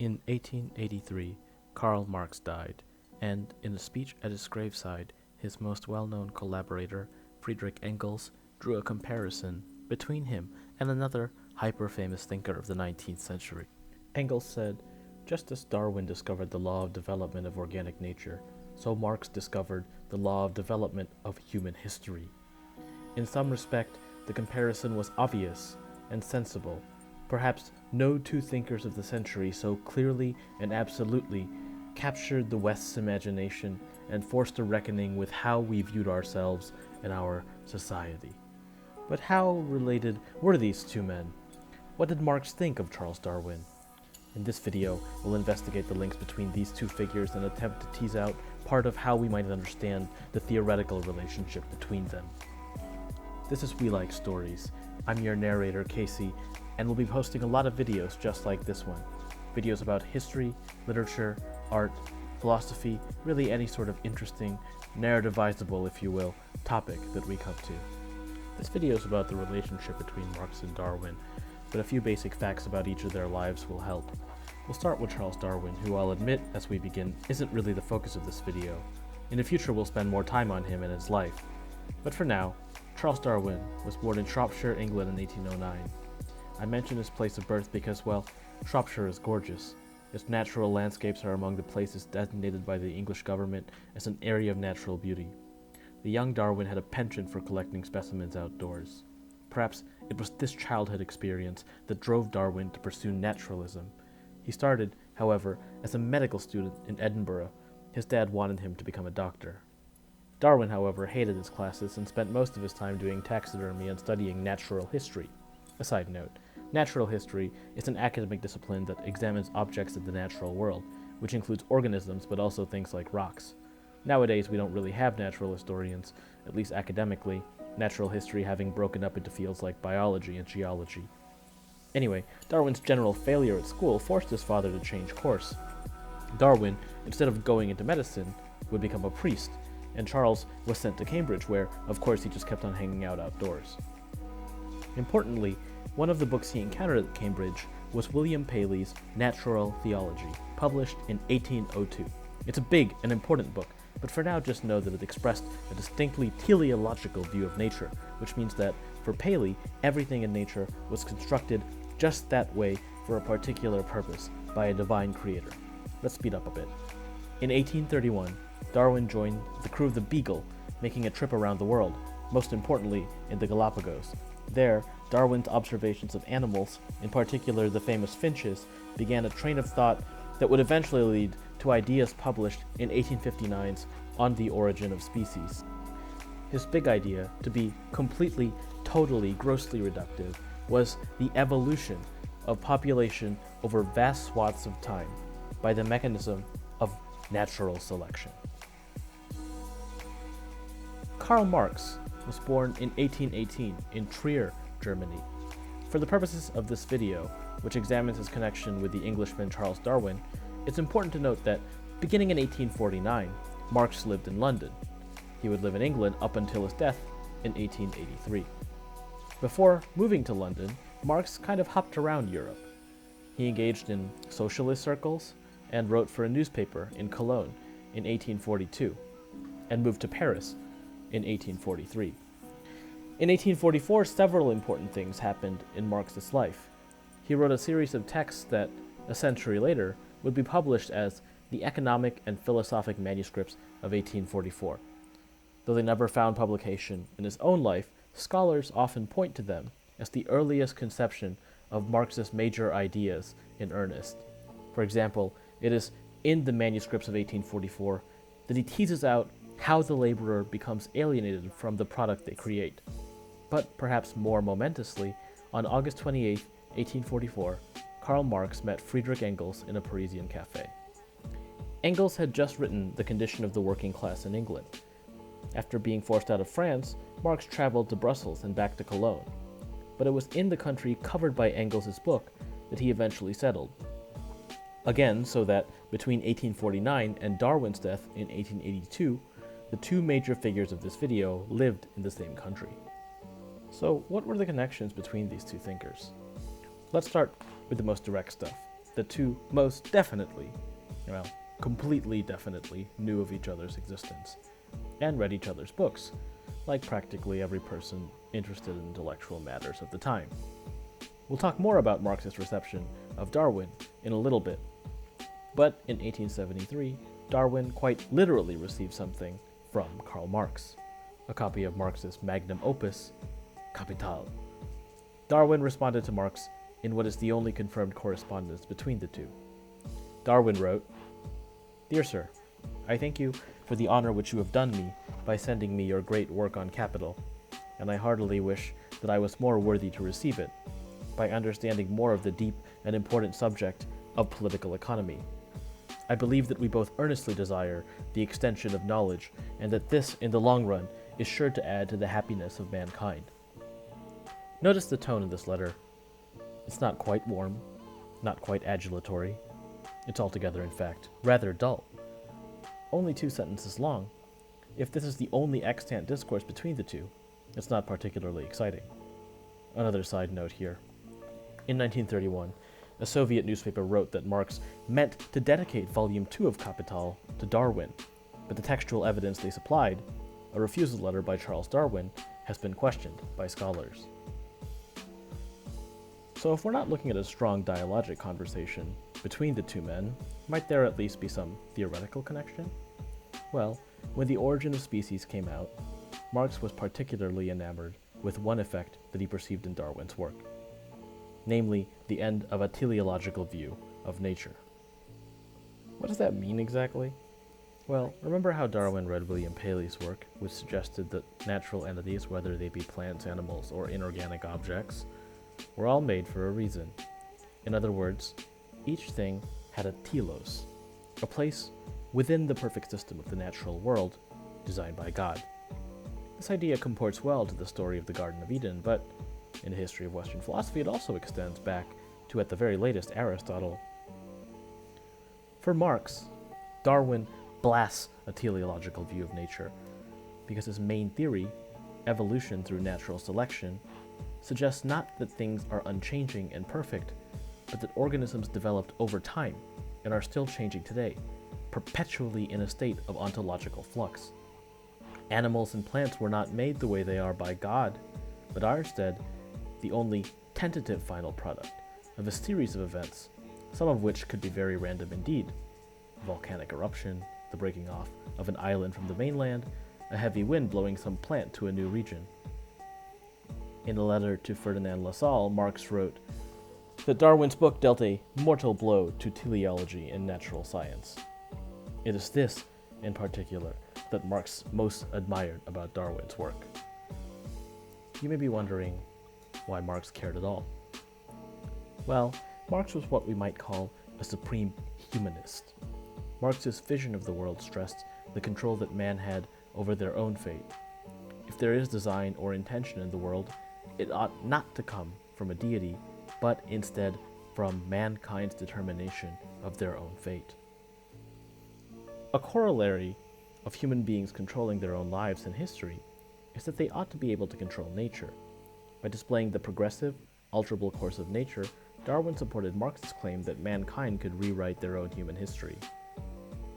In 1883, Karl Marx died, and in a speech at his graveside, his most well-known collaborator, Friedrich Engels, drew a comparison between him and another hyper-famous thinker of the 19th century. Engels said, "Just as Darwin discovered the law of development of organic nature, so Marx discovered the law of development of human history." In some respect, the comparison was obvious and sensible. Perhaps no two thinkers of the century so clearly and absolutely captured the West's imagination and forced a reckoning with how we viewed ourselves and our society. But how related were these two men? What did Marx think of Charles Darwin? In this video, we'll investigate the links between these two figures and attempt to tease out part of how we might understand the theoretical relationship between them. This is We Like Stories. I'm your narrator, Casey, and we'll be posting a lot of videos just like this one. Videos about history, literature, art, philosophy, really any sort of interesting, narrativizable, if you will, topic that we come to. This video is about the relationship between Marx and Darwin, but a few basic facts about each of their lives will help. We'll start with Charles Darwin, who I'll admit, as we begin, isn't really the focus of this video. In the future, we'll spend more time on him and his life. But for now, Charles Darwin was born in Shropshire, England in 1809. I mention his place of birth because, well, Shropshire is gorgeous. Its natural landscapes are among the places designated by the English government as an area of natural beauty. The young Darwin had a penchant for collecting specimens outdoors. Perhaps it was this childhood experience that drove Darwin to pursue naturalism. He started, however, as a medical student in Edinburgh. His dad wanted him to become a doctor. Darwin, however, hated his classes and spent most of his time doing taxidermy and studying natural history. A side note, natural history is an academic discipline that examines objects of the natural world, which includes organisms but also things like rocks. Nowadays, we don't really have natural historians, at least academically, natural history having broken up into fields like biology and geology. Anyway, Darwin's general failure at school forced his father to change course. Darwin, instead of going into medicine, would become a priest, and Charles was sent to Cambridge, where, of course, he just kept on hanging out outdoors. Importantly, one of the books he encountered at Cambridge was William Paley's Natural Theology, published in 1802. It's a big and important book, but for now just know that it expressed a distinctly teleological view of nature, which means that, for Paley, everything in nature was constructed just that way for a particular purpose by a divine creator. Let's speed up a bit. In 1831, Darwin joined the crew of the Beagle, making a trip around the world, most importantly in the Galapagos. There, Darwin's observations of animals, in particular the famous finches, began a train of thought that would eventually lead to ideas published in 1859's On the Origin of Species. His big idea, to be completely, totally, grossly reductive, was the evolution of population over vast swaths of time by the mechanism of natural selection. Karl Marx was born in 1818 in Trier, Germany. For the purposes of this video, which examines his connection with the Englishman Charles Darwin, it's important to note that, beginning in 1849, Marx lived in London. He would live in England up until his death in 1883. Before moving to London, Marx kind of hopped around Europe. He engaged in socialist circles and wrote for a newspaper in Cologne in 1842, and moved to Paris in 1843. In 1844, several important things happened in Marx's life. He wrote a series of texts that, a century later, would be published as the Economic and Philosophic Manuscripts of 1844. Though they never found publication in his own life, scholars often point to them as the earliest conception of Marx's major ideas in earnest. For example, it is in the manuscripts of 1844 that he teases out how the laborer becomes alienated from the product they create. But perhaps more momentously, on August 28, 1844, Karl Marx met Friedrich Engels in a Parisian cafe. Engels had just written The Condition of the Working Class in England. After being forced out of France, Marx traveled to Brussels and back to Cologne. But it was in the country covered by Engels' book that he eventually settled. Again, so that between 1849 and Darwin's death in 1882, the two major figures of this video lived in the same country. So what were the connections between these two thinkers? Let's start with the most direct stuff. the two most definitely, well, completely definitely knew of each other's existence and read each other's books, like practically every person interested in intellectual matters of the time. We'll talk more about Marx's reception of Darwin in a little bit, but in 1873, Darwin quite literally received something from Karl Marx, a copy of Marx's magnum opus, Kapital. Darwin responded to Marx in what is the only confirmed correspondence between the two. Darwin wrote, "Dear Sir, I thank you for the honor which you have done me by sending me your great work on capital, and I heartily wish that I was more worthy to receive it, by understanding more of the deep and important subject of political economy. I believe that we both earnestly desire the extension of knowledge, and that this, in the long run, is sure to add to the happiness of mankind." Notice the tone of this letter. It's not quite warm, not quite adulatory. It's altogether, in fact, rather dull. Only 2 sentences long. If this is the only extant discourse between the two, it's not particularly exciting. Another side note here. In 1931, a Soviet newspaper wrote that Marx meant to dedicate Volume 2 of Kapital to Darwin, but the textual evidence they supplied, a refusal letter by Charles Darwin, has been questioned by scholars. So if we're not looking at a strong dialogic conversation between the two men, might there at least be some theoretical connection? Well, when The Origin of Species came out, Marx was particularly enamored with one effect that he perceived in Darwin's work, namely the end of a teleological view of nature. What does that mean exactly? Well, remember how Darwin read William Paley's work, which suggested that natural entities, whether they be plants, animals, or inorganic objects, were all made for a reason. In other words, each thing had a telos, a place within the perfect system of the natural world designed by God. This idea comports well to the story of the Garden of Eden, but in the history of Western philosophy it also extends back to, at the very latest, Aristotle. For Marx, Darwin blasts a teleological view of nature because his main theory, evolution through natural selection, suggests not that things are unchanging and perfect, but that organisms developed over time and are still changing today, perpetually in a state of ontological flux. Animals and plants were not made the way they are by God, but are instead the only tentative final product of a series of events, some of which could be very random indeed: volcanic eruption, the breaking off of an island from the mainland, a heavy wind blowing some plant to a new region. In a letter to Ferdinand Lassalle, Marx wrote that Darwin's book dealt a mortal blow to teleology in natural science. It is this, in particular, that Marx most admired about Darwin's work. You may be wondering why Marx cared at all. Well, Marx was what we might call a supreme humanist. Marx's vision of the world stressed the control that man had over their own fate. If there is design or intention in the world, it ought not to come from a deity, but instead from mankind's determination of their own fate. A corollary of human beings controlling their own lives and history is that they ought to be able to control nature. By displaying the progressive, alterable course of nature, Darwin supported Marx's claim that mankind could rewrite their own human history.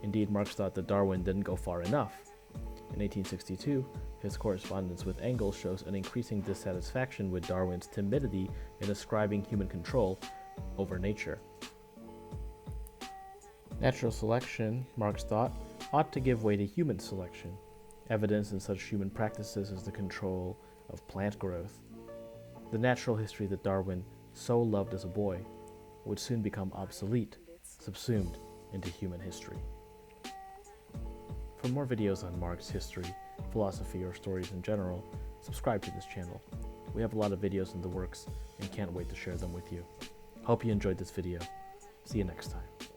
Indeed, Marx thought that Darwin didn't go far enough. In 1862, his correspondence with Engels shows an increasing dissatisfaction with Darwin's timidity in ascribing human control over nature. Natural selection, Marx thought, ought to give way to human selection, evidence in such human practices as the control of plant growth. The natural history that Darwin so loved as a boy would soon become obsolete, subsumed into human history. For more videos on Marx history, philosophy, or stories in general, subscribe to this channel. We have a lot of videos in the works and can't wait to share them with you. Hope you enjoyed this video. See you next time.